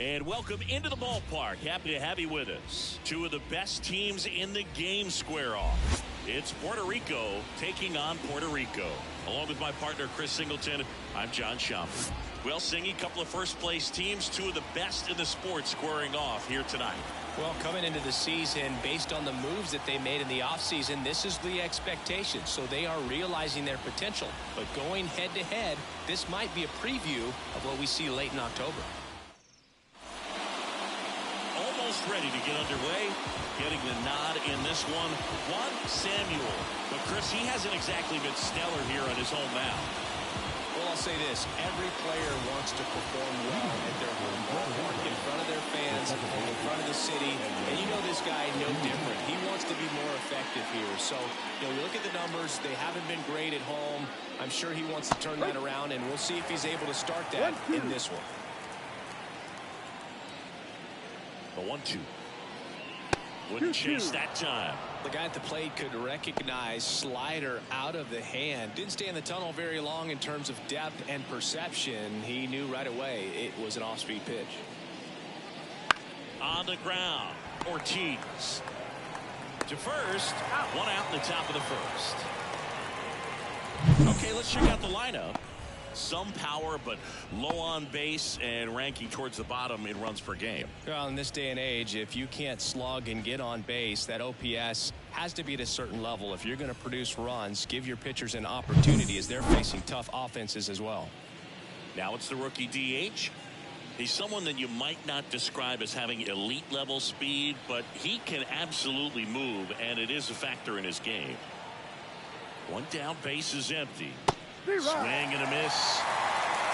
And welcome into the ballpark. Happy to have you with us. Two of the best teams in the game square off. It's Puerto Rico taking on Puerto Rico. Along with my partner, Chris Singleton, I'm John Schaumburg. Well, Singy, couple of first-place teams, two of the best in the sport squaring off here tonight. Well, coming into the season, based on the moves that they made in the offseason, this is the expectation. So they are realizing their potential. But going head-to-head, this might be a preview of what we see late in October. Almost ready to get underway. Getting the nod in this one, Juan Samuel. But, Chris, he hasn't exactly been stellar here on his home mound. Well, I'll say this. Every player wants to perform well at their home ballpark, in front of their fans, in front of the city. And you know this guy no different. He wants to be more effective here. So, you look at the numbers. They haven't been great at home. I'm sure he wants to turn that around, and we'll see if he's able to start that in this one. The 1-2. Wouldn't chase that time. The guy at the plate could recognize slider out of the hand. Didn't stay in the tunnel very long in terms of depth and perception. He knew right away it was an off-speed pitch. On the ground, Ortiz to first. One out in the top of the first. Okay, let's check out the lineup. Some power, but low on base and ranking towards the bottom in runs per game. Well, in this day and age, if you can't slug and get on base, that OPS has to be at a certain level. If you're going to produce runs, give your pitchers an opportunity as they're facing tough offenses as well. Now it's the rookie DH. He's someone that you might not describe as having elite level speed, but he can absolutely move, and it is a factor in his game. One down, base is empty. Swing and a miss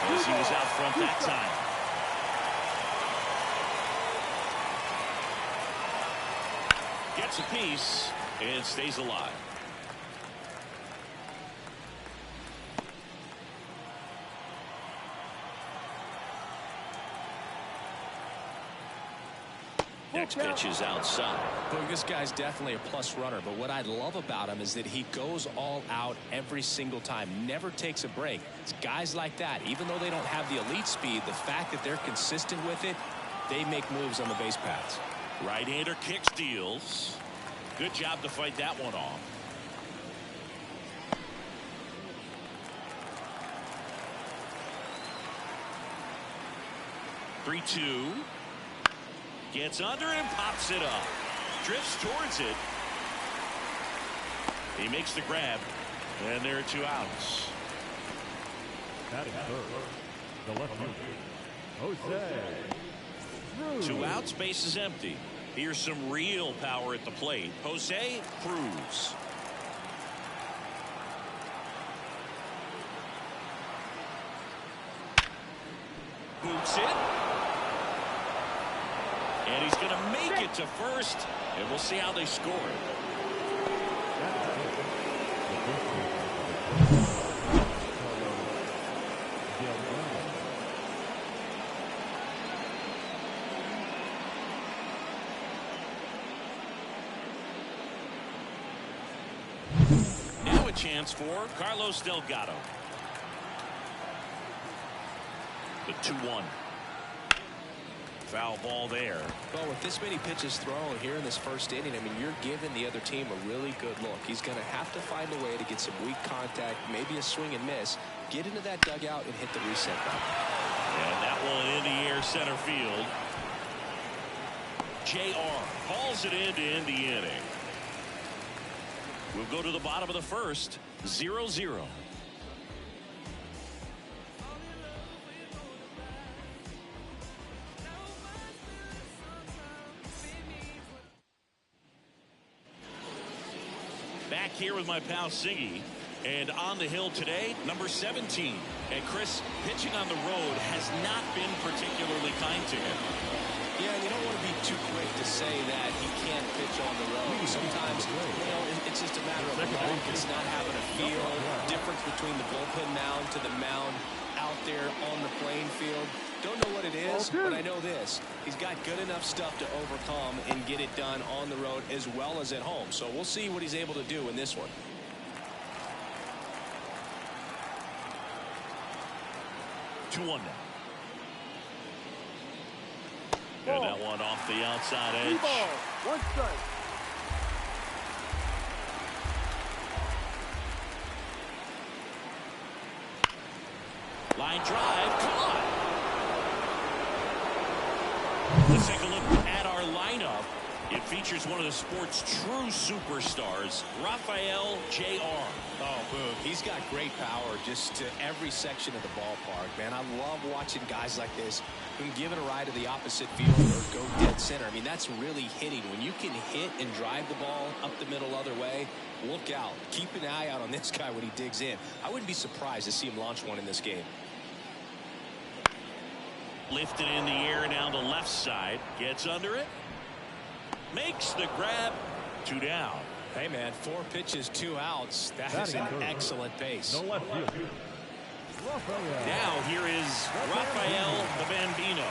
as he was out front that time. Gets a piece and stays alive. Next pitch is outside. Boy, this guy's definitely a plus runner, but what I love about him is that he goes all out every single time, never takes a break. It's guys like that, even though they don't have the elite speed, the fact that they're consistent with it, they make moves on the base paths. Right-hander kick steals. Good job to fight that one off. Three-two. Gets under and pops it up. Drifts towards it. He makes the grab. And there are two outs. Batting third, the left fielder, Jose. Two outs, base is empty. Here's some real power at the plate. Jose Cruz. Boots it. And he's going to make it to first, and we'll see how they score. Now a chance for Carlos Delgado. The 2-1. Foul ball there. Well, with this many pitches thrown here in this first inning, I mean, you're giving the other team a really good look. He's going to have to find a way to get some weak contact, maybe a swing and miss, get into that dugout and hit the reset button. And that one in the air center field. JR hauls it in to end the inning. We'll go to the bottom of the first, 0-0. Back here with my pal Siggy, and on the hill today, number 17. And Chris, pitching on the road has not been particularly kind to him. Yeah, you don't want to be too quick to say that he can't pitch on the road. Sometimes, it's just a matter of luck. It's not having a feel. Difference between the bullpen mound to the mound out there on the playing field. Don't know what it is, but I know this. He's got good enough stuff to overcome and get it done on the road as well as at home. So we'll see what he's able to do in this one. 2-1 now. And that one off the outside edge. 3 balls, 1 strike. Line drive, caught. Let's take a look at our lineup. It features one of the sport's true superstars, Rafael Jr. Oh, boom. He's got great power just to every section of the ballpark, man. I love watching guys like this who can give it a ride to the opposite field or go dead center. I mean, that's really hitting. When you can hit and drive the ball up the middle other way, look out. Keep an eye out on this guy when he digs in. I wouldn't be surprised to see him launch one in this game. Lifted in the air down the left side. Gets under it. Makes the grab. 2 down. Hey, man, 4 pitches, 2 outs. That is an excellent pace. No left field. Now here is Rafael the Bambino.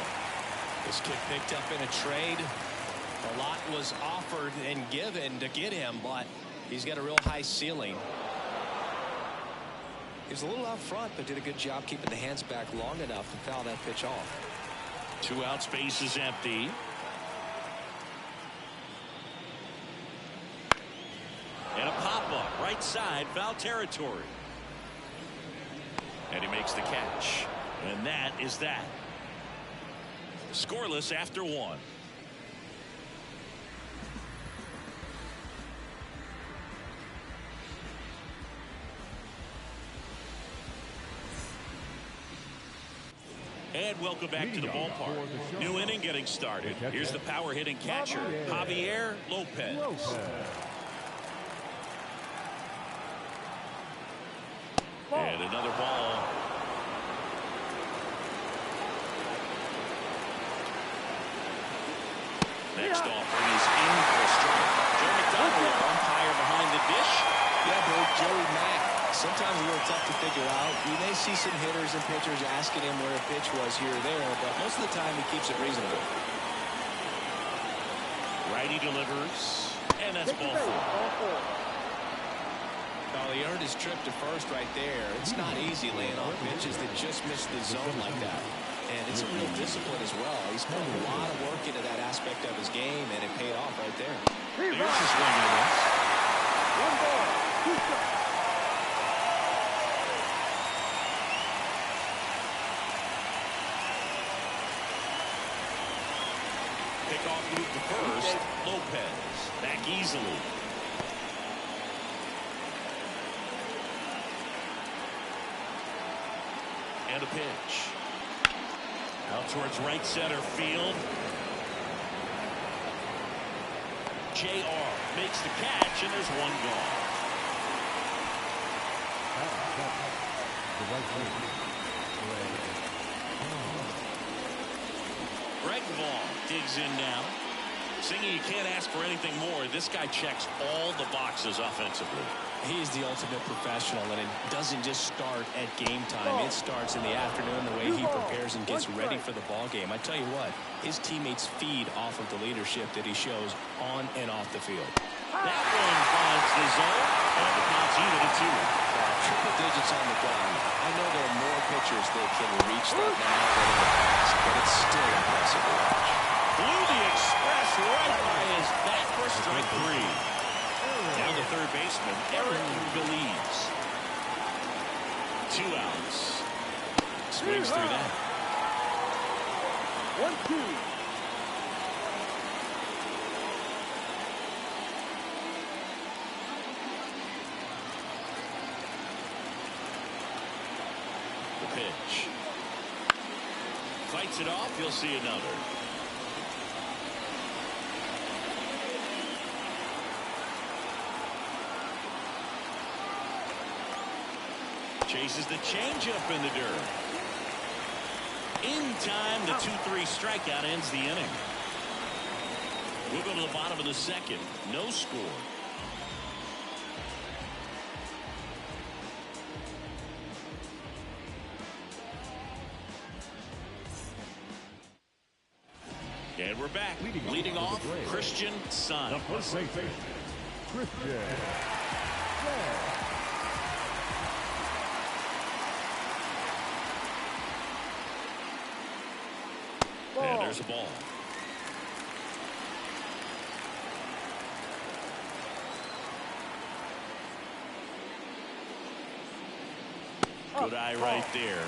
This kid picked up in a trade. A lot was offered and given to get him, but he's got a real high ceiling. He was a little out front, but did a good job keeping the hands back long enough to foul that pitch off. 2 outs, base is empty. And a pop-up, right side, foul territory. And he makes the catch. And that is that. Scoreless after 1. And welcome back to the ballpark. New inning getting started. Here's the power hitting catcher, Javier Lopez. And another ball. Next offering is in for a strike. Joe McDonald, umpire behind the dish. Yeah, bro, Joey Mack. Sometimes a little tough to figure out. You may see some hitters and pitchers asking him where a pitch was here or there, but most of the time he keeps it reasonable. Righty delivers, and that's ball 4. Oh, he earned his trip to first right there. It's not easy laying off pitches that just miss the zone like that. And it's a real discipline as well. He's put a lot of work into that aspect of his game, and it paid off right there. There's his swing and a miss. 1 ball, 2 strikes. Pickoff move to first. Lopez back easily. And a pitch. Out towards right center field. JR makes the catch, and there's 1 gone. Greg Vaughn digs in now. Singy, you can't ask for anything more. This guy checks all the boxes offensively. He's the ultimate professional, and it doesn't just start at game time. It starts in the afternoon, the way he prepares and gets ready for the ball game. I tell you what, his teammates feed off of the leadership that he shows on and off the field. That one finds the zone, and the count's even at 2. Triple digits on the ground. I know there are more pitchers that can reach that now than in the past, but it's still impressive to watch. Blew the express right by his bat for strike 3. Now the third baseman, Eric Grises. 2 outs. Swings through that. 1-2. The pitch. Fights it off. You'll see another. Chases the changeup in the dirt. In time, the 2-3 strikeout ends the inning. We'll go to the bottom of the 2nd. No score. And we're back. Leading off, Christian Sun. The first baseman, Christian. And there's a ball. Good eye right there.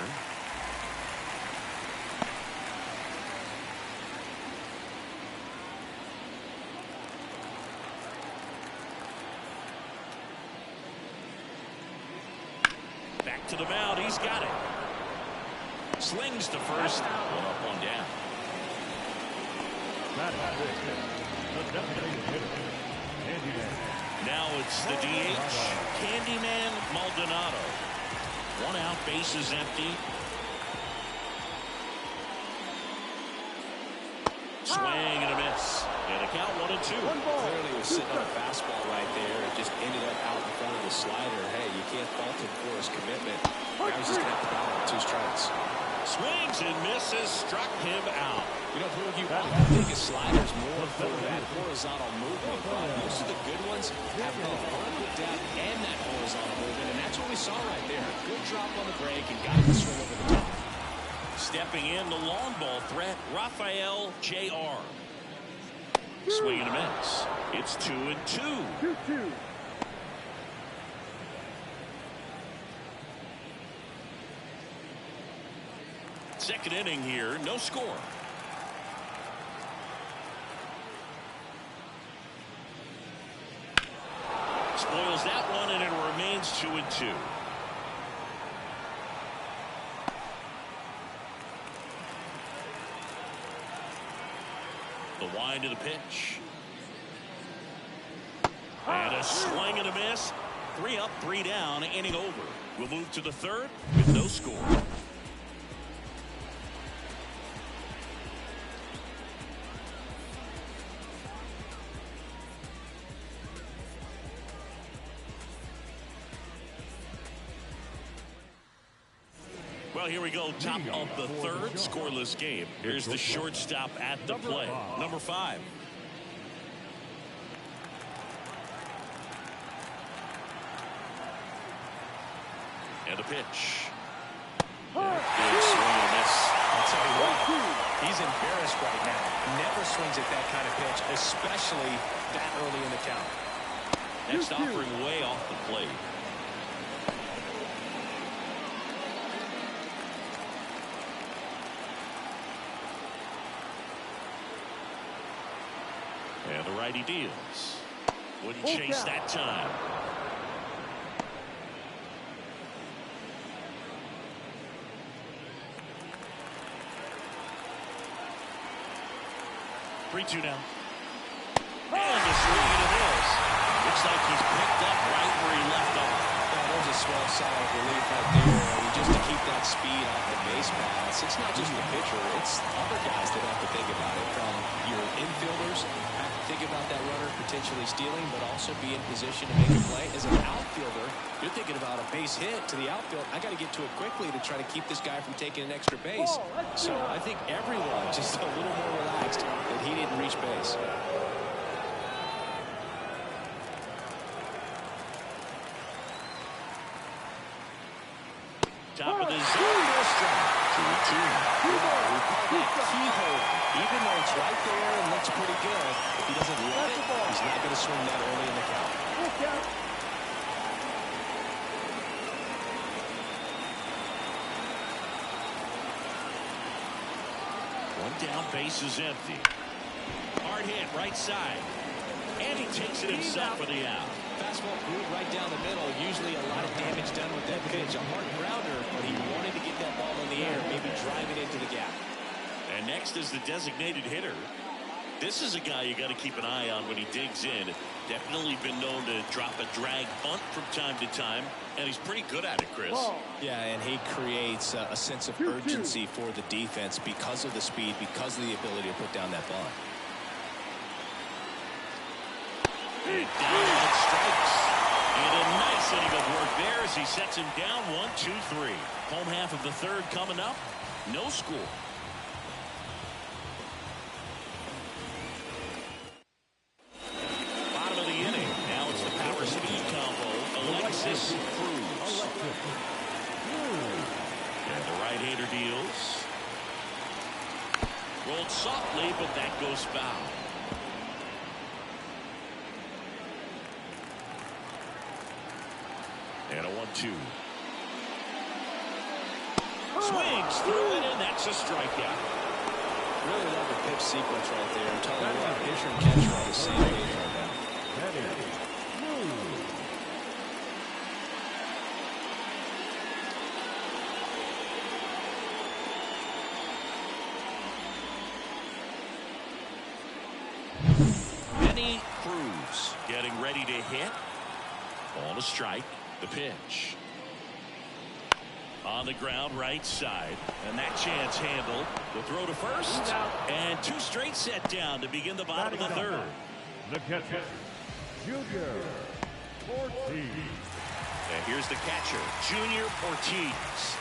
Back to the mound. He's got it. Slings to first. One up, one down. Now it's the DH, Candyman Maldonado. One out, base is empty. Swing and a miss. And a count 1-2. Clearly was sitting on a fastball right there. It just ended up out in front of the slider. Hey, you can't fault him for his commitment. Now he's just going to have to battle with 2 strikes. Swings and misses, struck him out. You know, Boog, you think his slider's more for that horizontal movement, but most of the good ones have both vertical depth and that horizontal movement, and that's what we saw right there. Good drop on the break and got him to swing over the top. Stepping in, the long ball threat, Rafael Jr. Swing and a miss. It's 2-2. 2-2. Second inning here, no score. Spoils that one, and it remains 2-2. The wind of the pitch. And a swing and a miss. 3 up, 3 down, inning over. We'll move to the third with no score. Well, here we go, top of the third, scoreless game. Here's the shortstop at the plate, number 5. And the pitch. Big swing and a miss. I'll tell you what, he's embarrassed right now. Never swings at that kind of pitch, especially that early in the count. Next offering way off the plate. And the righty deals. Wouldn't chase that time. Three-two now. And a swing and a miss. Looks like he's picked up right where he left off. Yeah, there's a swell sign of relief right there. I mean, just to keep that speed off the base paths. It's not just the pitcher. It's other guys that have to think about it. From your infielders have to think about that runner potentially stealing, but also be in position to make a play. As an outfielder, you're thinking about a base hit to the outfield. I got to get to it quickly to try to keep this guy from taking an extra base. So I think everyone just a little more relaxed that he didn't reach base. Top of the zone, no strike. 2-2. We call that keyhole. Even though it's right there and looks pretty good, if he doesn't love it, he's not going to swing that early in the count. One down, base is empty. Hard hit, right side. And he takes it himself for the out. Fastball glued right down the middle. Usually a lot of damage done with that pitch. A hard grounder, but he wanted to get that ball in the air, maybe drive it into the gap. And next is the designated hitter. This is a guy you got to keep an eye on when he digs in. Definitely been known to drop a drag bunt from time to time, and he's pretty good at it, Chris. Yeah, and he creates a sense of urgency for the defense because of the speed, because of the ability to put down that bunt. And down on strikes. And a nice inning of work there as he sets him down 1-2-3. Home half of the third coming up. No score. Bottom of the inning. Now it's the power speed combo. Alexis Cruz. And the right-hander deals. Rolled softly, but that goes foul. And a 1-2. Swings through it, and that's a strikeout. Really love the pitch sequence right there. I'm telling you what, pitcher and catcher on the same page right now. Benny Cruz getting ready to hit. Ball to strike. The pitch. On the ground, right side. And that chance handled. The throw to first. And two straight set down to begin the bottom of the third. The catcher, Junior Ortiz. And here's the catcher, Junior Ortiz.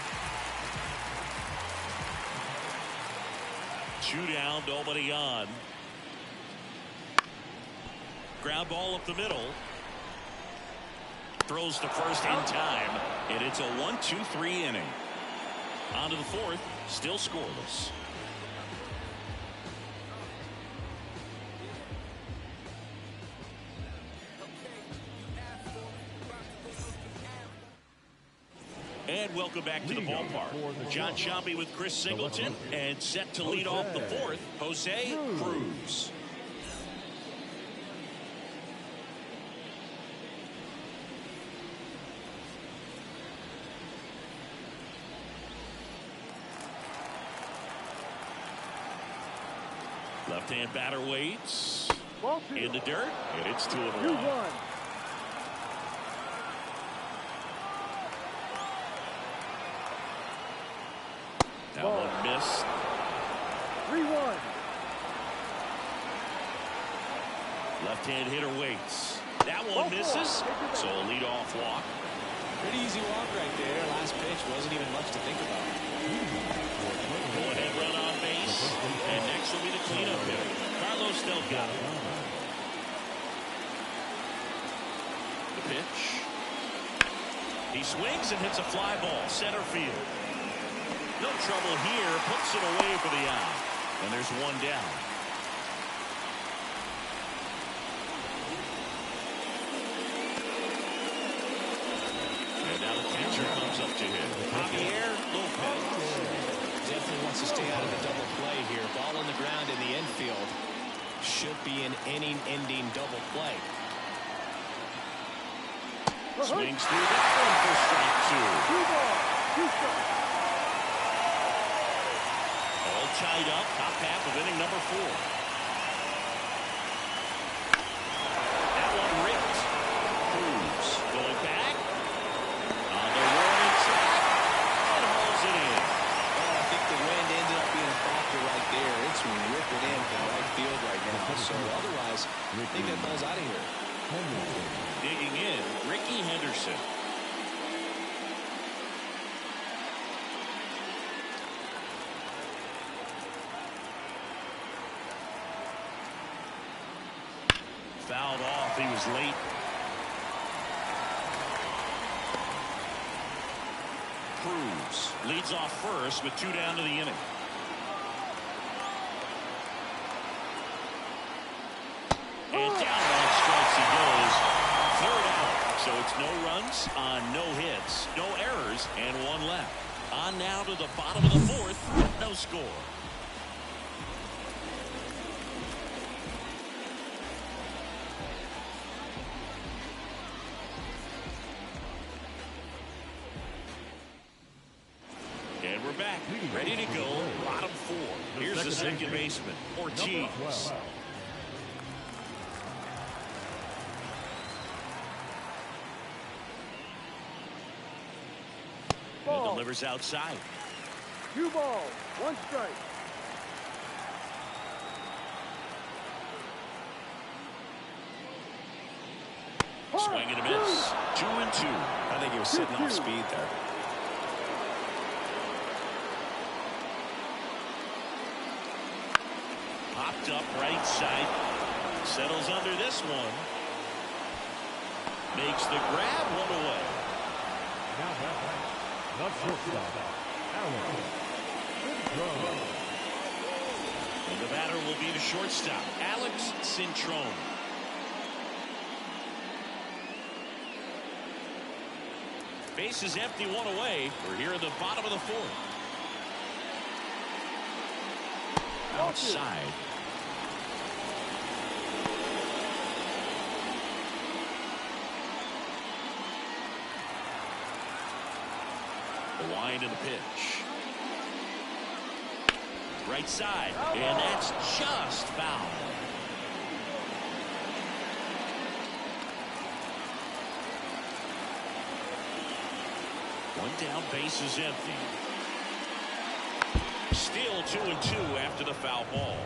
2 down, nobody on. Ground ball up the middle. Throws to first in time, and it's a 1-2-3 inning. On to the fourth, still scoreless. And welcome back to the ballpark. John Sciambi with Chris Singleton, and set to lead off the fourth, Jose Cruz. Left-hand batter waits in the dirt, and it's 2-1. That one missed. 3-1. Left-hand hitter waits. That one misses, so a leadoff walk. Pretty easy walk right there. Last pitch wasn't even much to think about. Go ahead, run on base, and next will be the cleanup hitter, Carlos Delgado. The pitch. He swings and hits a fly ball, center field. No trouble here, puts it away for the out, and there's one down. And now the catcher comes up to him, Javier Lopez. Definitely wants to stay out of the double play here. Ball on the ground in the infield. Should be an inning-ending double play. Swings through that one for strike 2. All tied up, top half of inning number 4. That one ripped. Cruz going back. On the warning track. And hauls it in. I think the wind ended up being a factor right there. It's ripping in from right field right now. So otherwise, I think that ball's out of here. Digging in, Ricky Henderson. Fouled off, he was late. Cruz leads off first with 2 down to the inning. And down on strikes he goes. 3rd out. So it's no runs on no hits, no errors, and 1 left. On now to the bottom of the 4th. No score. And we're back, ready to go. Bottom 4. Here's the second baseman, Ortiz. And delivers outside. 2 balls, 1 strike. Swing and a miss. 2-2. I think he was sitting off speed there. Popped up right side. Settles under this one. Makes the grab, 1 away. And the batter will be the shortstop, Alex Cintrone. Base is empty, 1 away. We're here in the bottom of the 4th. outside. The wind and the pitch. Right side, and that's just foul. One down, base is empty. Still 2-2 after the foul ball.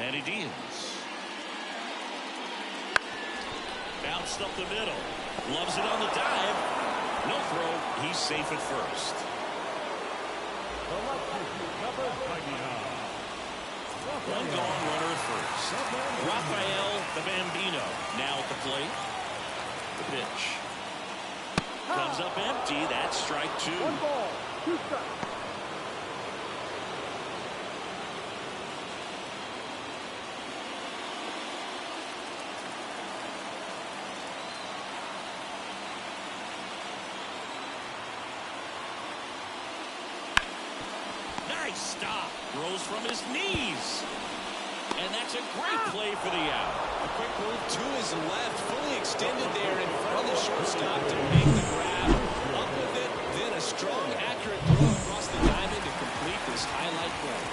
And he deals. Bounced up the middle. Loves it on the dive. No throw. He's safe at first. One gone, runner at first. Rafael the Bambino now at the plate. The pitch. Comes up empty. That's strike two. 1 ball, 2 strikes. Nice stop. Throws from his knees. And that's a great play for the out. A quick move to his left, fully extended there in front of the shortstop to make the grab. Up with it, then a strong, accurate throw across the diamond to complete this highlight play.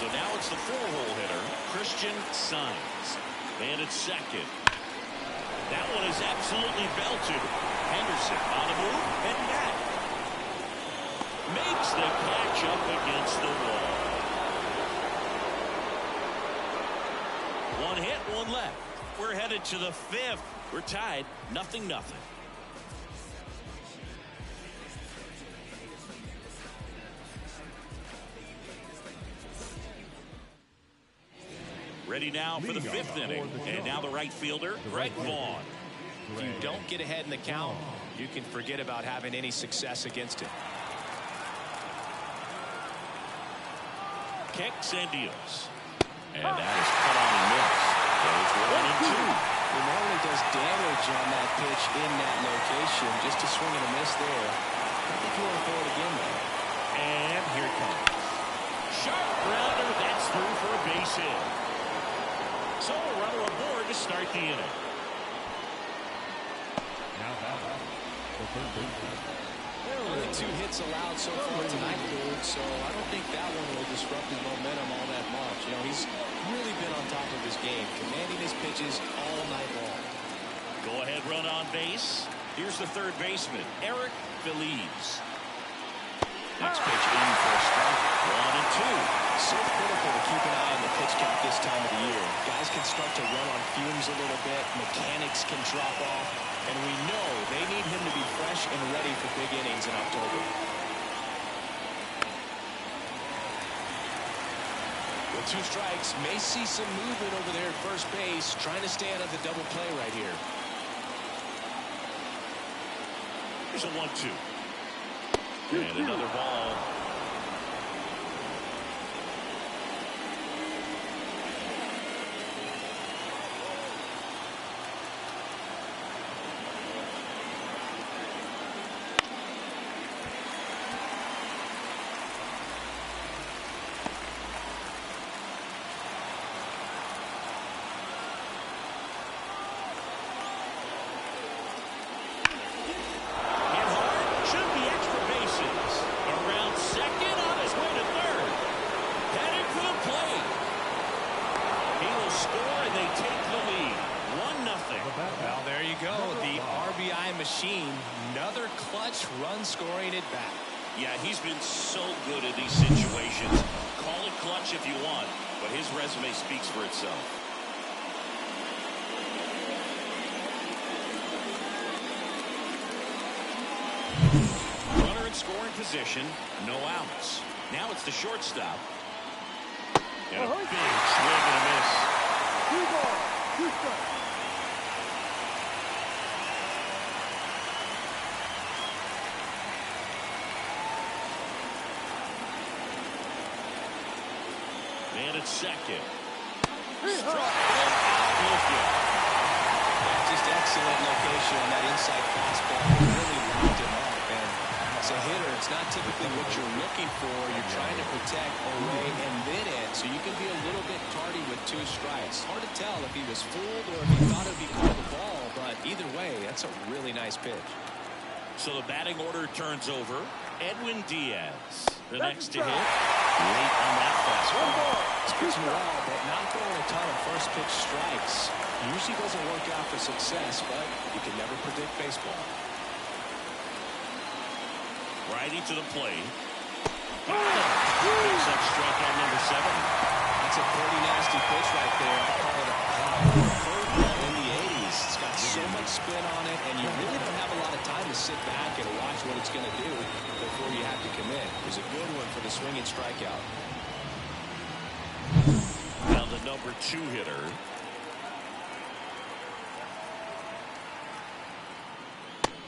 So now it's the 4-hole hitter, Christian Sainz. And it's second. That one is absolutely belted. Henderson on the move, and that makes the catch up against the wall. One hit, one left. We're headed to the 5th. We're tied, 0-0. Ready now for the 5th inning. And now the right fielder, Greg Vaughn. If you don't get ahead in the count, you can forget about having any success against him. Kicks and deals. And that is cut on and missed. Goes 1-2. He normally does damage on that pitch in that location. Just a swing and a miss there. I think you want to throw it again, though. And here it comes. Sharp grounder. That's through for a base hit. So a runner aboard to start the inning. Now back the third baseman. Only 2 hits allowed so far tonight, dude, so I don't think that one will disrupt his momentum all that much. You know, he's really been on top of his game, commanding his pitches all night long. Go ahead, run on base. Here's the third baseman, Eric Feliz. Next pitch in for a strike. 1-2. So critical to keep an eye on the pitch count this time of the year. Guys can start to run on fumes a little bit. Mechanics can drop off. And we know they need him to be fresh and ready for big innings in October. With 2 strikes, may see some movement over there at first base, trying to stay out of the double play right here. Here's a 1-2. And another ball. Machine, another clutch run scoring at bat. Yeah, he's been so good in these situations. Call it clutch if you want, but his resume speaks for itself. Runner in scoring position, no outs. Now it's the shortstop. And a big swing and a miss. 2 balls, 2 strikes. And it's second. Struck him out looking. Just excellent location on that inside fastball. Really locked it As a hitter, it's not typically what you're looking for. You're trying to protect away and then in, so you can be a little bit tardy with 2 strikes. Hard to tell if he was fooled or if he thought it would be called a ball, but either way, that's a really nice pitch. So the batting order turns over. Edwin Diaz, the next to hit. Late on that fastball. It's pitching well, but not throwing a ton of first pitch strikes. Usually doesn't work out for success, but you can never predict baseball. Righty to the plate. Picks up strikeout number 7. That's a pretty nasty pitch right there. I call it a curveball in the 80s. It's got so much spin on it, and you really don't have a lot of time to sit back and watch what it's going to do before you have to commit. It was a good one for the swinging strikeout. Now the number 2 hitter.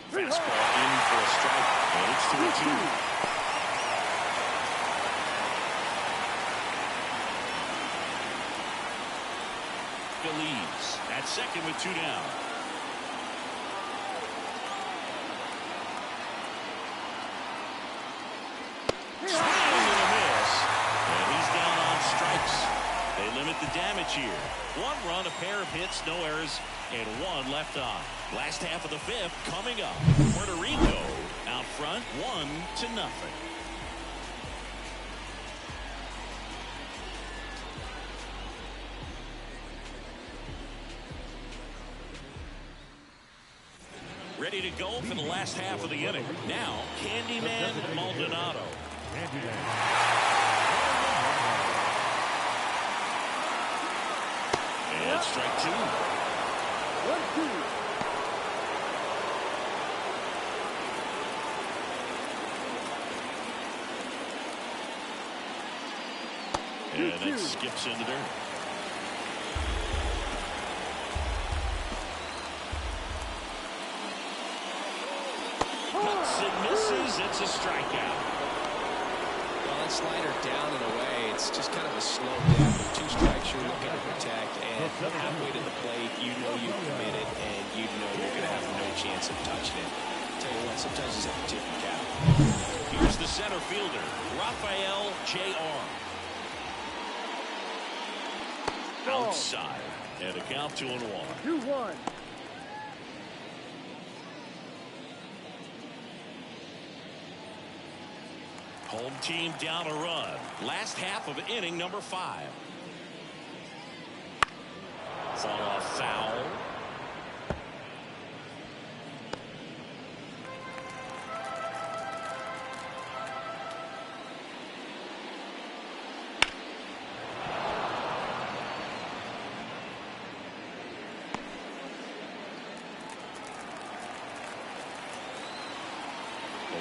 Fastball in for a strike, and it's 2-2. Leads at second with 2 down. Swing and a miss, and he's down on strikes. They limit the damage here. 1 run, a pair of hits, no errors, and 1 left on. Last half of the 5th coming up. Puerto Rico out front 1-0. Ready to go for the last half of the inning. Now, Candyman Maldonado. And strike 2. 1-2. And it skips into dirt. Cuts and misses. It's a strikeout. Well, that slider down and away. It's just kind of a slow death. 2 strikes you're looking to protect, and halfway to the plate, you know you've committed, and you know you're going to have no chance of touching it. Tell you what, sometimes you just have to tip your cap. Here's the center fielder, Rafael J.R. Outside, and a count 2-1. 2-1. Home team down a run. Last half of inning number 5. Fall off foul.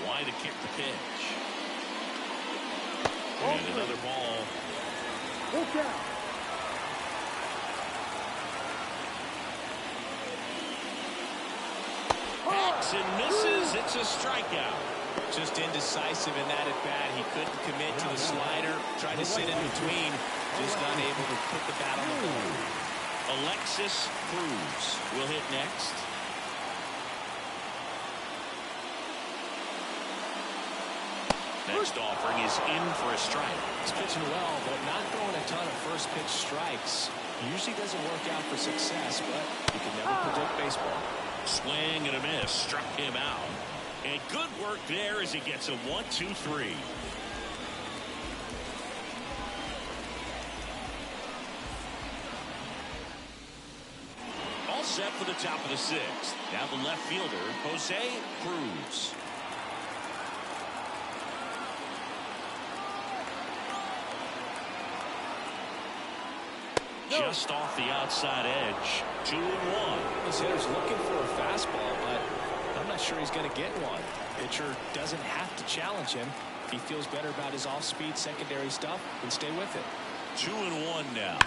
Why to kick the pitch. And another ball. Look out. Hacks and misses. It's a strikeout. Just indecisive in that at bat. He couldn't commit to the slider. Tried to sit in between. Just not able to put the bat on the ball. Alexis Cruz will hit next. Next offering is in for a strike. He's pitching well, but not throwing a ton of first pitch strikes. Usually doesn't work out for success, but you can never predict baseball. Swing and a miss. Struck him out. And good work there as he gets a 1-2-3. All set for the top of the 6th. Now the left fielder, Jose Cruz. Just off the outside edge. 2-1. This hitter's looking for a fastball, but I'm not sure he's going to get one. Pitcher doesn't have to challenge him. If he feels better about his off-speed secondary stuff, then stay with it. 2-1 now.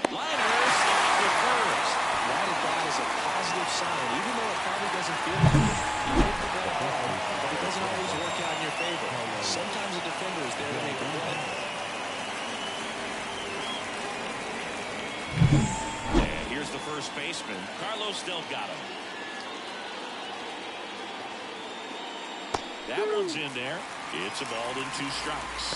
Liner stopped with first. That at bat is a positive sign, even though it probably doesn't feel like it. You hit the ball hard, but it doesn't always work out in your favor. Sometimes a defender is there to make a play. And here's the first baseman, Carlos Delgado. That one's in there. It's a ball and 2 strikes.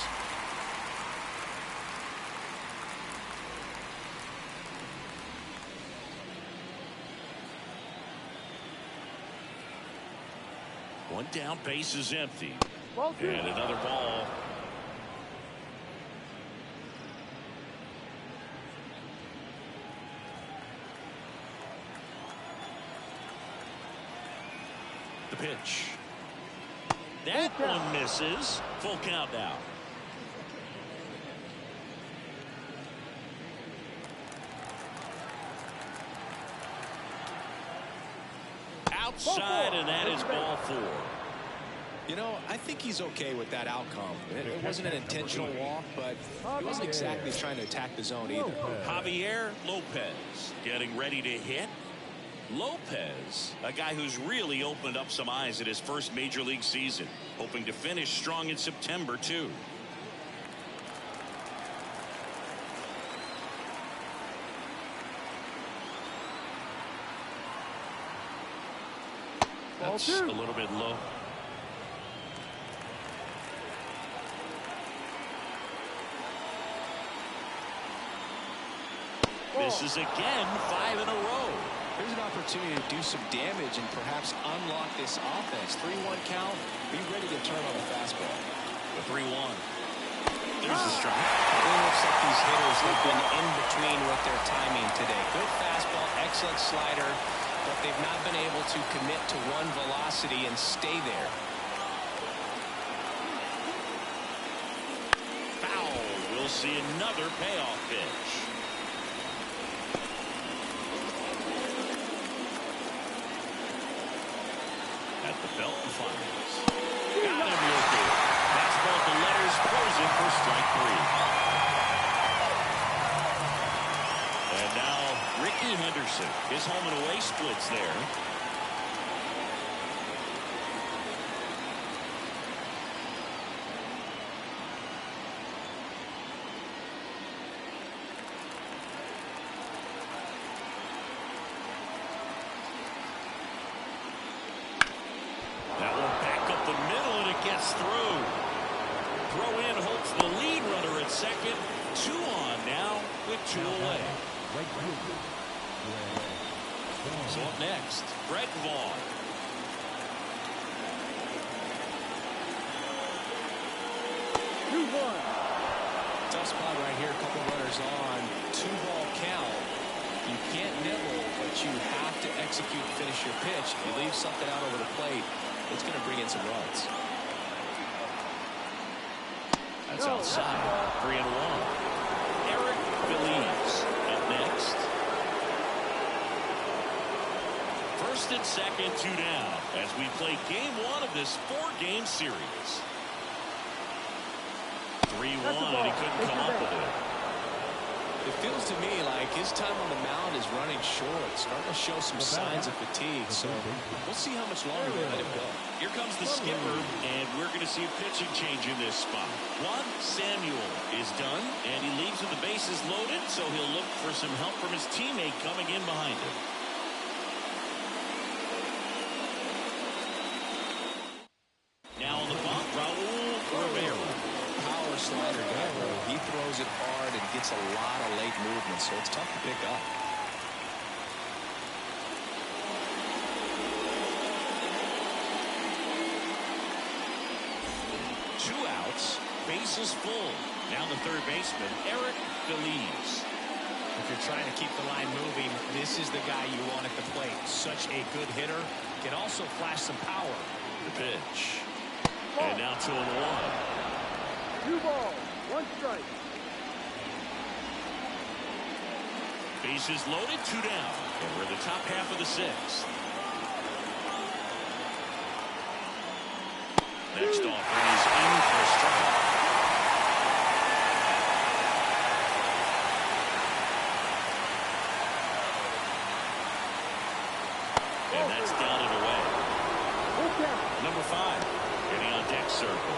One down, base is empty. And another ball. The pitch. That one misses. Full count now. Outside, and that is ball 4. You know, I think he's okay with that outcome. It wasn't an intentional walk, but he wasn't exactly trying to attack the zone either. Javier Lopez getting ready to hit. Lopez, a guy who's really opened up some eyes at his first major league season, hoping to finish strong in September too. That's a little bit low. Misses again, 5 in a row. Here's an opportunity to do some damage and perhaps unlock this offense. 3-1 count. Be ready to turn on the fastball. The 3-1. There's the strike. It looks like these hitters have been in between with their timing today. Good fastball, excellent slider, but they've not been able to commit to one velocity and stay there. Foul. We'll see another payoff pitch. At the belt and fires. Got him looking. Fastball at the letters, frozen for strike 3. And now Ricky Henderson. His home and away splits there. That one back up the middle, and it gets through. Throw in holds the lead runner at second. 2 on now with 2 away. So up next, Brett Vaughn. Tough spot right here. A couple runners on. 2-ball count. You can't nibble, but you have to execute and finish your pitch. If you leave something out over the plate, it's going to bring in some runs. That's outside. 3-1. Eric Belize up next. First and second, 2 down as we play game 1 of this 4-game series. 3-1, and he couldn't come up with it. It feels to me like his time on the mound is running short, starting to show some signs of fatigue. So we'll see how much longer we let him go. Here comes the skipper, and we're going to see a pitching change in this spot. Juan Samuel is done, and he leaves with the bases loaded, so he'll look for some help from his teammate coming in behind him. Now on the bump, Raul Rivera. Power slider guy, bro. He throws it hard and gets a lot of late movement, so it's tough to pick up. Two outs, bases full. Now the third baseman, Eric Belize. If you're trying to keep the line moving, this is the guy you want at the plate. Such a good hitter. Can also flash some power. The pitch. And now 2-1. 2 balls, 1 strike. Bases loaded, 2 down. And we're in the top half of the 6th. Next offering is in for a strike. And that's down and away. Number 5 getting on deck circle.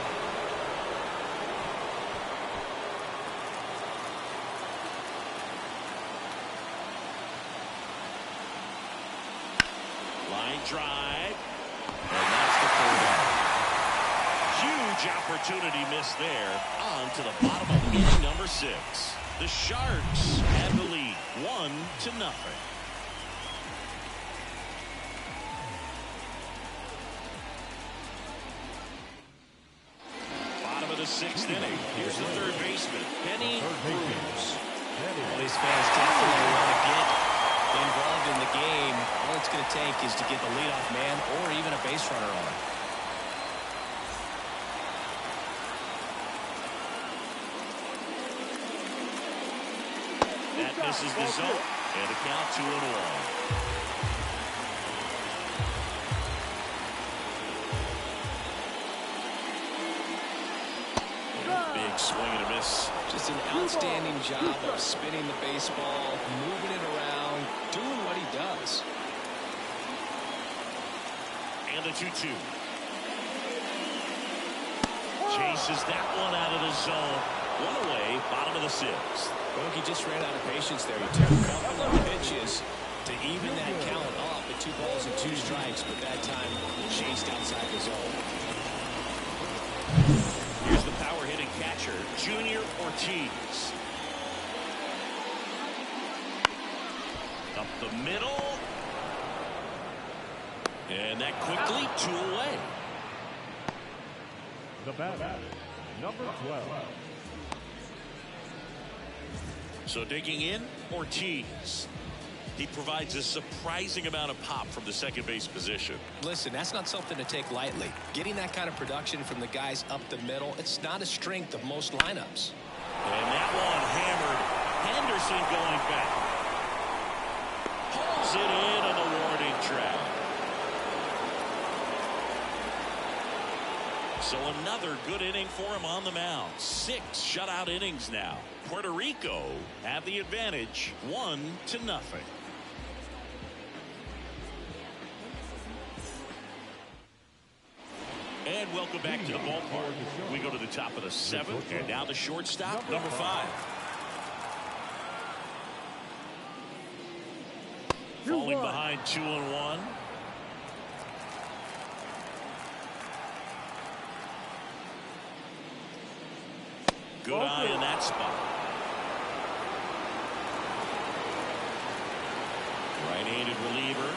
Line drive. And that's the 4th out. Huge opportunity missed there. On to the bottom of inning number 6. The Sharks have the lead 1-0. Bottom of the 6th inning. Here's the third baseman, Benny Cruz. Well, these fans definitely want to get involved in the game. All it's going to take is to get the leadoff man or even a base runner on. That misses the zone, and a count 2-1. Big swing and a miss. Just an outstanding job of spinning the baseball, moving it around, doing what he does. And the 2-2. Chases that one out of the zone. One away, bottom of the 6th. Well, he just ran out of patience there. He took a couple of pitches to even that count off at 2 balls and 2 strikes, but that time chased outside the zone. Here's the power hitting catcher, Junior Ortiz. Up the middle. And that quickly 2 away. The batter, number 12. So digging in, Ortiz. He provides a surprising amount of pop from the second base position. Listen, that's not something to take lightly. Getting that kind of production from the guys up the middle, it's not a strength of most lineups. And that one hammered. Henderson going back. Hauls it in on the warning track. So another good inning for him on the mound. 6 shutout innings now. Puerto Rico have the advantage 1-0. And welcome back to the ballpark. We go to the top of the 7th, and now the shortstop, number 5. Falling behind 2-1. Good eye in that spot. Right-handed reliever.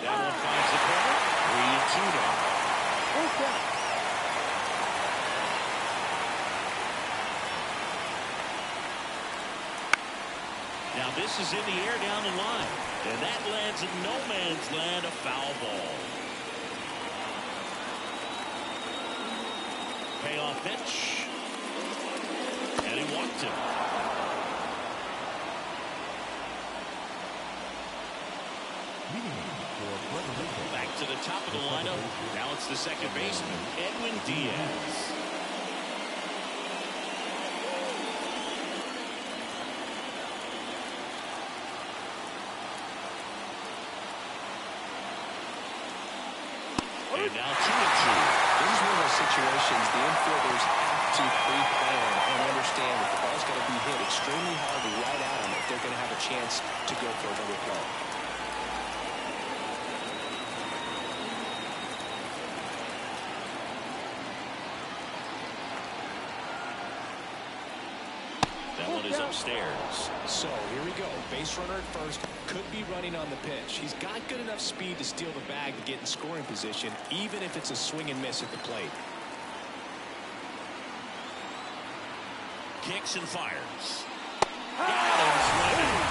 That one finds the corner. 3-2 now. Now this is in the air down the line. And that lands in no man's land, a foul ball. Payoff pitch. And he walked him. Back to the top of the lineup. Now it's the second baseman, Edwin Diaz. And now 2-2. This is one of those situations the infielders have to pre-plan and understand that the ball's got to be hit extremely hard right at them if they're going to have a chance to go for another play. That one is upstairs. So here we go. Base runner at first, could be running on the pitch. He's got good enough speed to steal the bag to get in scoring position, even if it's a swing and miss at the plate. Kicks and fires. Got him swimming.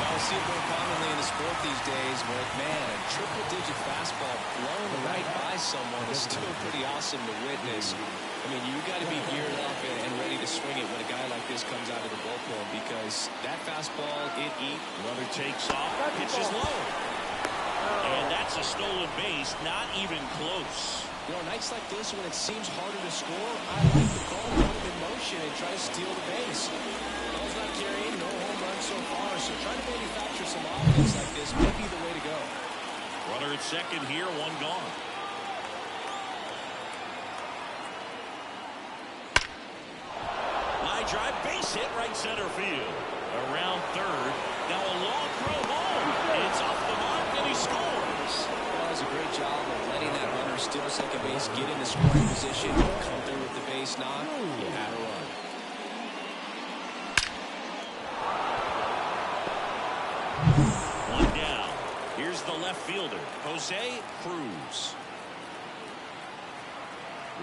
I see it more commonly in the sport these days, but man, a triple-digit fastball blown right by someone is still pretty awesome to witness. I mean, you got to be geared up and ready to swing it when a guy like this comes out of the bullpen, because that fastball, it eats. Runner takes off, pitches low. And that's a stolen base, not even close. You know, nights like this, when it seems harder to score, I like the call to put him in motion and try to steal the base. Ball's not carrying, no home run so far, so trying to manufacture some offense like this may be the way to go. Runner at second here, one gone. Line drive, base hit, right center field. Around third. Now a long throw home. It's off the mark, and he scores. Well, does a great job of letting that runner steal second base, get into scoring position, come through with the base knock. You had a run. One down. Here's the left fielder, Jose Cruz.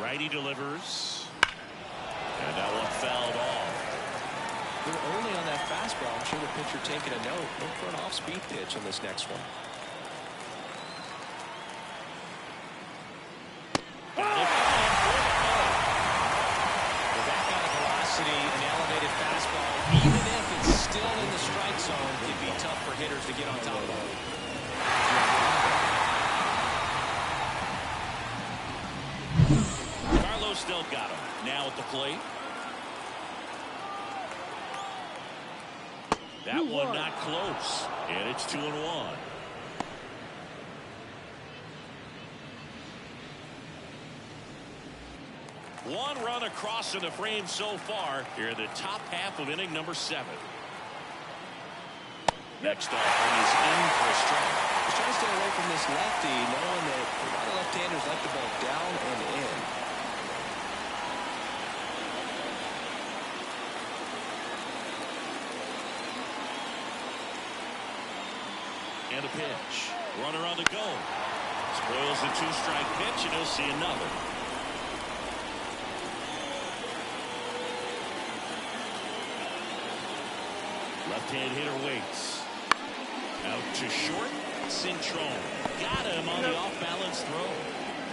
Righty delivers. And that one fouled off. They're only on that fastball. I'm sure the pitcher taking a note. Look for an off-speed pitch on this next one. Got it. With that kind of velocity, an elevated fastball, even if it's still in the strike zone, it'd be tough for hitters to get on top of it. Carlos still got him. Now at the plate. That one not close. And it's 2-1. One run across in the frame so far here in the top half of inning number 7. Next offering is in for a strike. He's trying to stay away from this lefty, knowing that a lot of left-handers like the ball down and in. And a pitch. Runner on the go. Spoils the 2-strike pitch, and he'll see another. Left-hand hitter waits. Out to short. Cintron. Got him on the off-balance throw.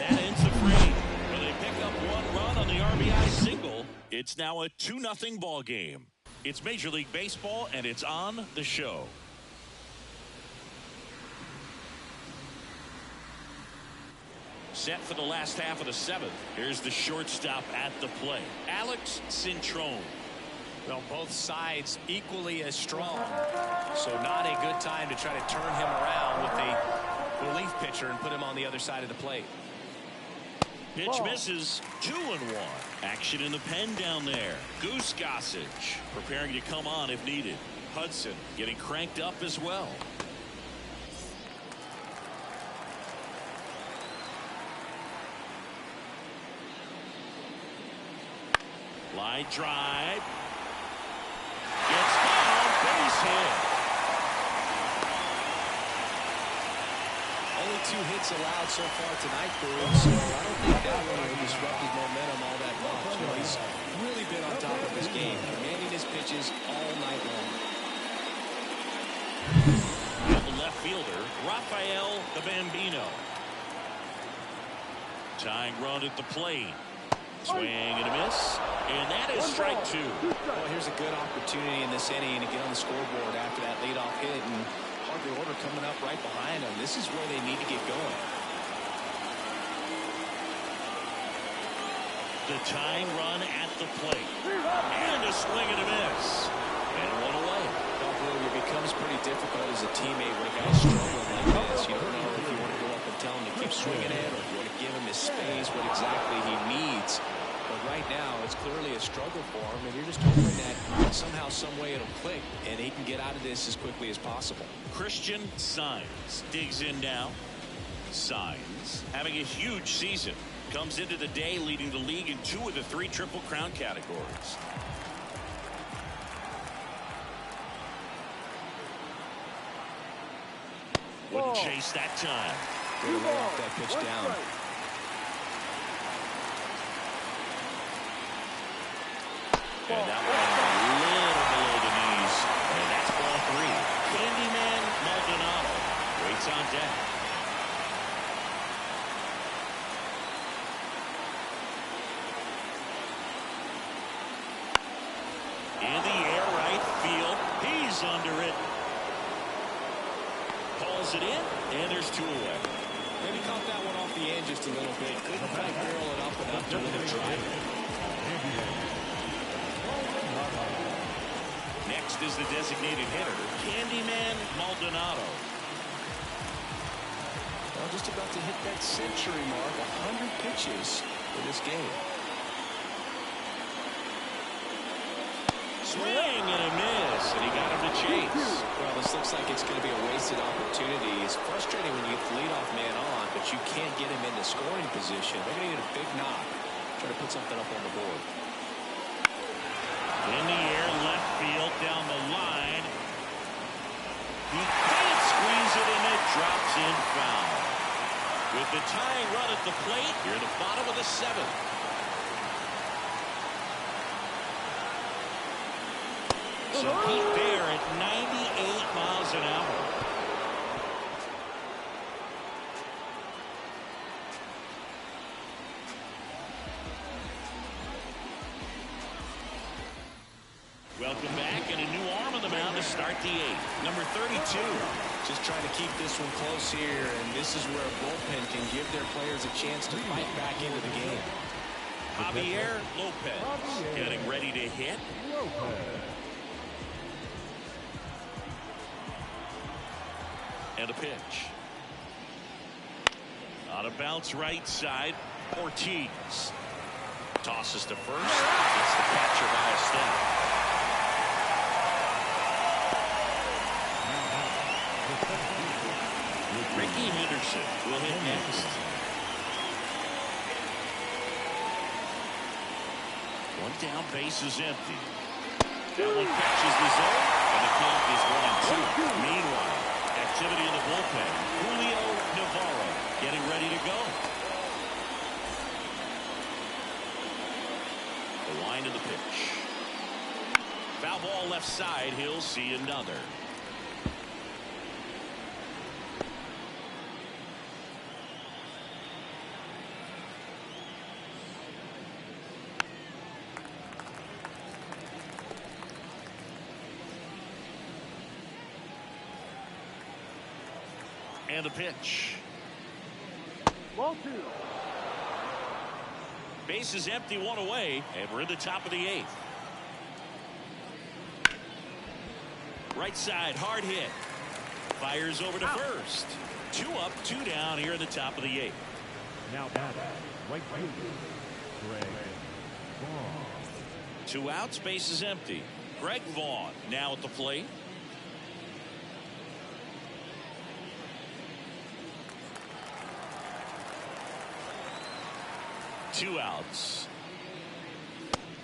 That ends the frame. Where they pick up one run on the RBI single. It's now a 2-0 ball game. It's Major League Baseball, and it's on the show. Set for the last half of the 7th. Here's the shortstop at the plate, Alex Cintron. Well, both sides equally as strong, so not a good time to try to turn him around with a relief pitcher and put him on the other side of the plate. Pitch misses. 2-1. Action in the pen down there. Goose Gossage preparing to come on if needed. Hudson getting cranked up as well. Line drive. Gets down. Base hit. Only 2 hits allowed so far tonight, Bruce. So I don't think that one will disrupt his momentum all that much. You know, he's really been on top of his game, commanding his pitches all night long. And the left fielder, Rafael the Bambino. Tying run at the plate. Swing and a miss. And that is strike 2. Well, here's a good opportunity in this inning to get on the scoreboard after that leadoff hit, and Harvey Order coming up right behind them. This is where they need to get going. The tying run at the plate. And a swing and a miss. And one away. It becomes pretty difficult as a teammate when a guy's struggling like this. You don't know if you want to go up and tell him to keep swinging it, or if you want to give him his space, what exactly he needs. But right now, it's clearly a struggle for him, and you're just hoping that somehow, some way it'll click, and he can get out of this as quickly as possible. Christian Sainz digs in now. Sainz having a huge season. Comes into the day leading the league in 2 of the 3 Triple Crown categories. Wouldn't chase that time. Good to lay off that pitch down. And that one a little below the knees. And that's ball 3. Candyman Maldonado waits on deck. In the air, right field. He's under it. Pulls it in, and there's 2 away. Maybe caught that one off the end just a little bit. Couldn't quite barrel it up enough to win a drive. Next is the designated hitter, Candyman Maldonado. Well, just about to hit that century mark, 100 pitches for this game. Swing and a miss, and he got him to chase. Well, this looks like it's going to be a wasted opportunity. It's frustrating when you get the leadoff man on, but you can't get him into scoring position. They're going to need a big knock. Try to put something up on the board. In the air, left field, down the line. He can't squeeze it, and it drops in foul. With the tying run at the plate, you're at the bottom of the seventh. So Pete Bear at 98 miles an hour. Welcome back, and a new arm on the mound to start the eighth. Number 32. Just trying to keep this one close here, and this is where a bullpen can give their players a chance to fight back into the game. Javier Lopez getting ready to hit. And a pitch. On a bounce right side. Ortiz tosses to first. Gets the catcher by a step. Ricky Henderson will hit next. One down, base is empty. That one catches the zone, and the count is 1-2. Meanwhile, activity in the bullpen. Julio Navarro getting ready to go. The line of the pitch. Foul ball left side. He'll see another. And a pitch. Ball two. Base is empty, one away, and we're in the top of the eighth. Right side, hard hit. Fires over to first. 2 up, 2 down here in the top of the eighth. Now batting, right fielder, Greg Vaughn. 2 outs, base is empty. Greg Vaughn now at the plate. Two outs.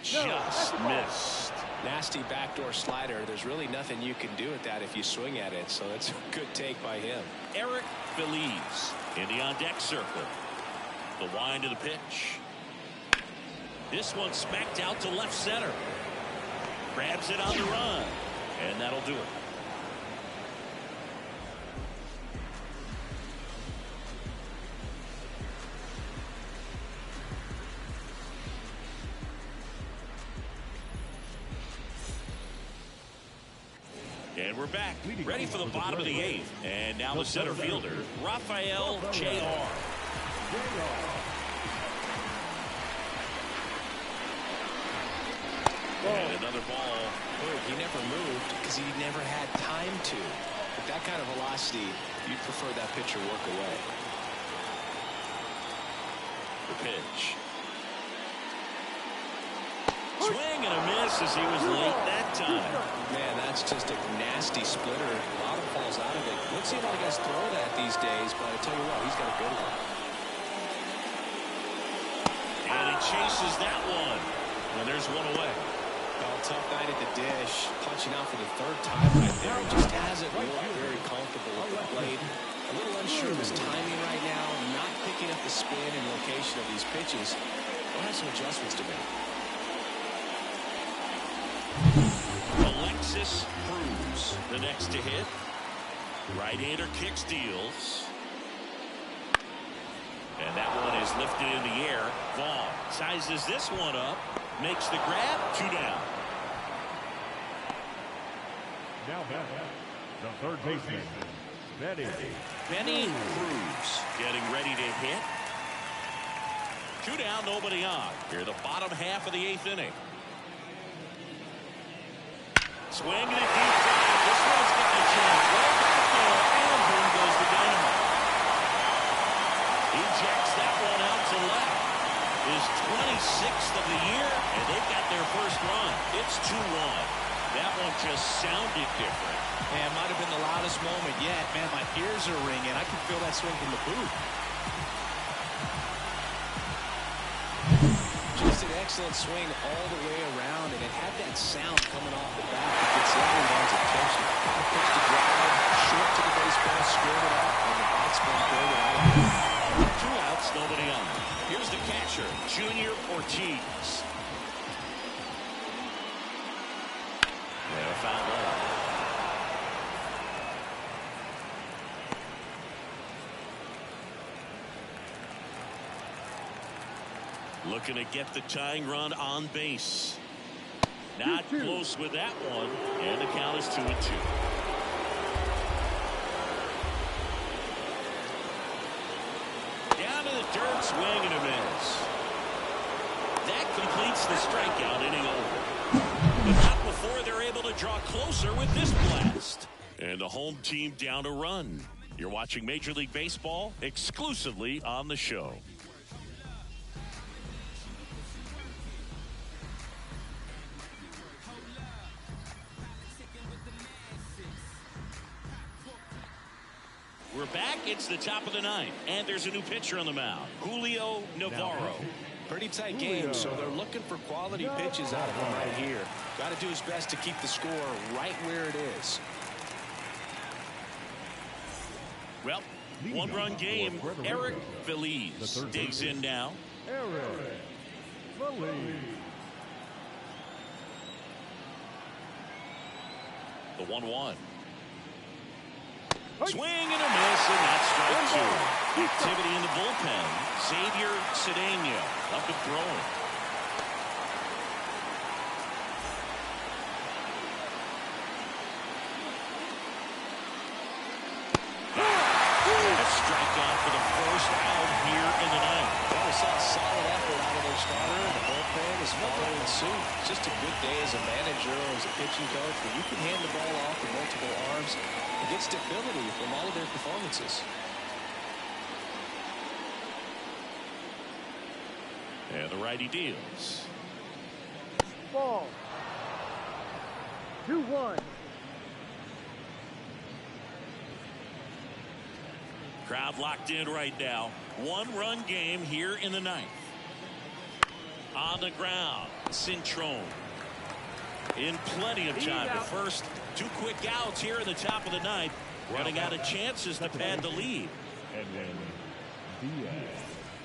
Just missed. Nasty backdoor slider. There's really nothing you can do with that if you swing at it, so that's a good take by him. Eric Feliz in the on-deck circle. The wind of the pitch. This one smacked out to left center. Grabs it on the run, and that'll do it. And we're back, ready for the bottom of the eighth. And now the center fielder, Rafael J.R. And another ball. He never moved because he never had time to. With that kind of velocity, you'd prefer that pitcher work away. The pitch. Swing and a miss as he was late that time. Man, that's just a nasty splitter. A lot of falls out of it. Let's see how the guys throw that these days, but I tell you what, he's got a good one. And he chases that one. And there's one away. Well, tough night at the dish. Punching out for the 3rd time right there. He just hasn't looked very comfortable with the plate. A little unsure of his timing right now. Not picking up the spin and location of these pitches. We'll have some adjustments to make. Alexis Cruz, the next to hit. Right-hander kick steals. And that one is lifted in the air. Vaughn sizes this one up. Makes the grab. 2 down. Now batting, the third baseman, Benny Cruz getting ready to hit. 2 down, nobody on. Here the bottom half of the 8th inning. Swing and a deep drive. This one's got a chance. Way back there, and boom goes the dynamite. He jacks that one out to left. His 26th of the year, and they've got their first run. It's 2-1. That one just sounded different. Man, might have been the loudest moment yet. Man, my ears are ringing. I can feel that swing from the booth. Just an excellent swing all the way around, and it had that sound coming off the bat that gets everyone's attention. Pitch the drive, short to the baseball, squared it up, and the batsman pulled it out. 2 outs, nobody on. Here's the catcher, Junior Ortiz. They're fouled off. Looking to get the tying run on base. Not close with that one, and the count is 2-2. Down to the dirt, swing and a miss. That completes the strikeout inning over. But not before they're able to draw closer with this blast. And the home team down a run. You're watching Major League Baseball exclusively on the show. We're back. It's the top of the 9th, and there's a new pitcher on the mound, Julio Navarro. Pretty tight game, so they're looking for quality pitches out of him right here. Got to do his best to keep the score right where it is. Well, 1-run game. Eric Feliz digs in now. Eric Feliz. The 1-1. Swing and a miss, and that's strike 2. Activity in the bullpen. Xavier Cedeno up and throwing. A strikeout for the first out here in the 9th. Well, we saw a solid effort out of their starter, and the bullpen is following suit. It's just a good day as a manager or as a pitching coach where you can hand the ball off with multiple arms and get stability from all of their performances. And the righty deals. Ball. 2-1. Crowd locked in right now. 1-run game here in the 9th. On the ground, Cintrone. In plenty of time at first. 2 quick outs here in the top of the 9th. Running out of chances to pad the lead.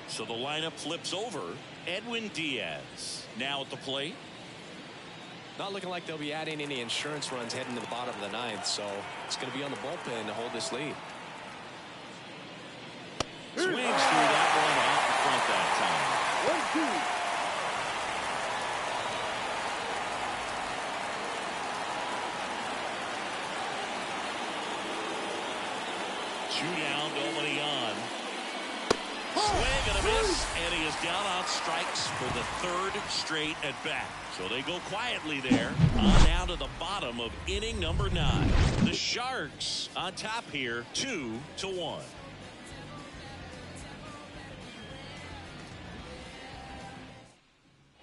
So the lineup flips over. Edwin Diaz now at the plate. Not looking like they'll be adding any insurance runs heading to the bottom of the 9th, so it's going to be on the bullpen to hold this lead. Swings through that one off the front that time. 1-2. 2 down, nobody on. Swing and a miss, and he is down on strikes for the 3rd straight at bat. So they go quietly there, on down to the bottom of inning number 9. The Sharks on top here, 2-1.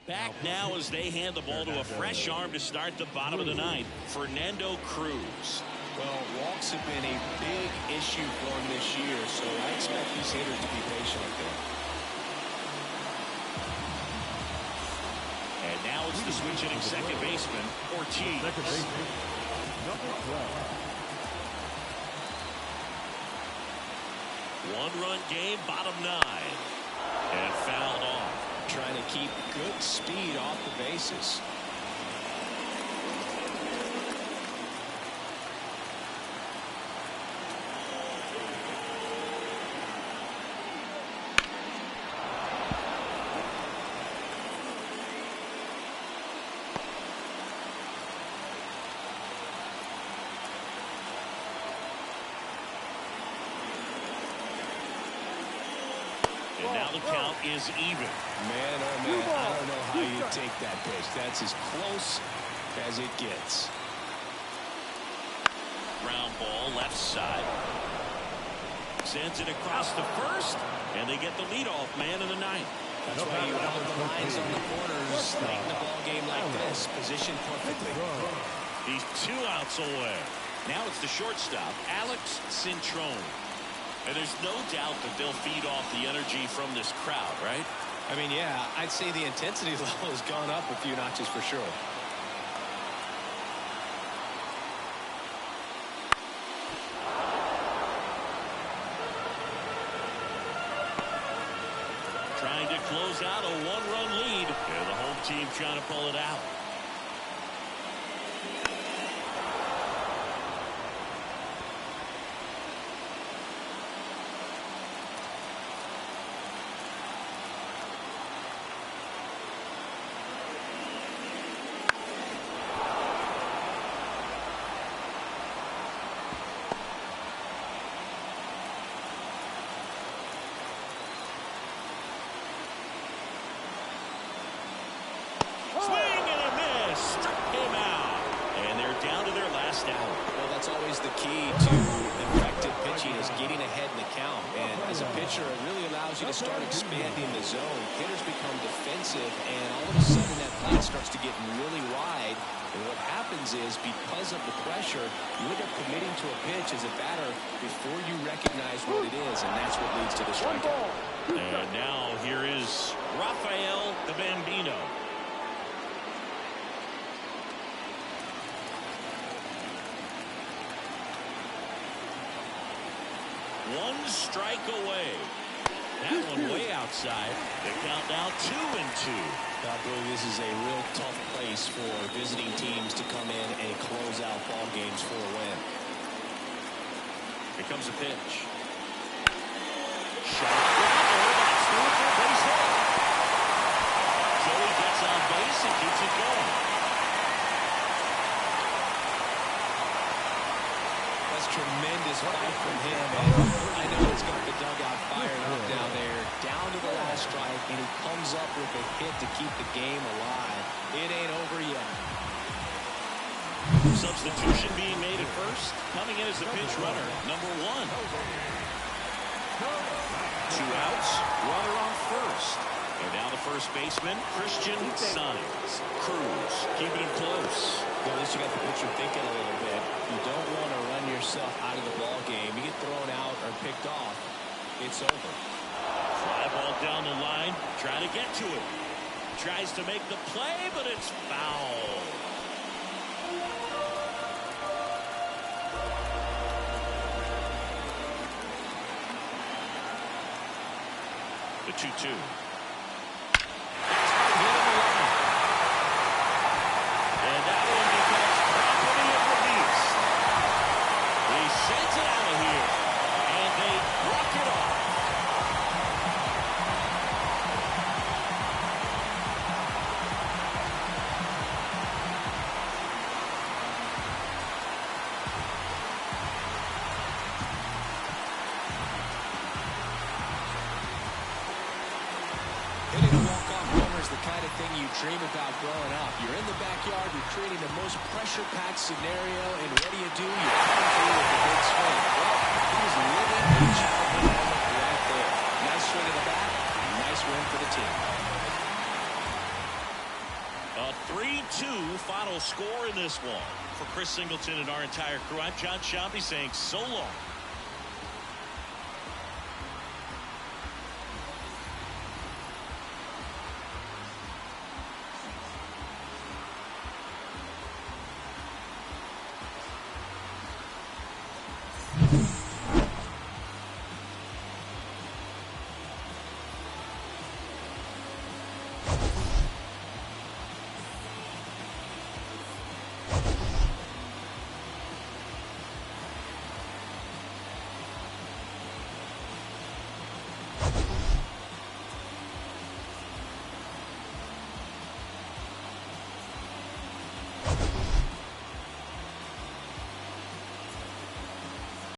Back now as they hand the ball to a fresh arm to start the bottom of the 9th, Fernando Cruz. Well, walks have been a big issue for him this year, so I expect these hitters to be patient with him. And now it's the switch hitting second baseman, Ortiz. One-run game, bottom 9. And fouled off. Trying to keep good speed off the bases. And now the count is even. Man, oh man, I don't know how you take that pitch. That's as close as it gets. Ground ball left side. Sends it across the first, and they get the leadoff man in the 9th. That's why you have the lines on the corners, making the ball game like this, positioned perfectly. He's 2 outs away. Now it's the shortstop, Alex Cintrone. And there's no doubt that they'll feed off the energy from this crowd, right? I mean, yeah, I'd say the intensity level has gone up a few notches for sure. Trying to close out a 1-run lead. And the home team trying to pull it out. Swing and a miss. Struck him out. And they're down to their last out. Well, that's always the key to effective pitching is getting ahead in the count. And as a pitcher, it really allows you to start expanding the zone. Hitters become defensive, and all of a sudden that plate starts to get really wide. And what happens is, because of the pressure, you end up committing to a pitch as a batter before you recognize what it is, and that's what leads to the strikeout. And now here is Rafael the Bambino. 1 strike away. That one way outside. The count now 2-2. I believe this is a real tough place for visiting teams to come in and close out ball games for a win. Here comes a pitch. Shot. That's through for base hit. So he gets on base and keeps it going. That's tremendous fight from him, and I know he's got the dugout fired up down there, down to the last strike, and he comes up with a hit to keep the game alive. It ain't over yet. Substitution being made at first. Coming in as the pinch runner, number 1. 2 outs, runner on first. And now the first baseman, Christian Saenz. Cruz keeping him close. Well, at least you got the pitcher thinking a little bit. You don't want to run yourself out of the ball game. You get thrown out or picked off, it's over. Fly ball down the line. Trying to get to it. Tries to make the play, but it's foul. The 2-2. And that one becomes property of the Beast. He sends it out of here, and they walk it off. Hitting a walk-off homer is the kind of thing you dream about growing up. You're in the backyard, you're creating the most pressure-packed scenario, and what do? You come through with a big swing. Well, he was living a childhood moment right there. Nice swing in the bat, nice win for the team. A 3-2 final score in this one. For Chris Singleton and our entire crew, I'm John Shambi saying so long.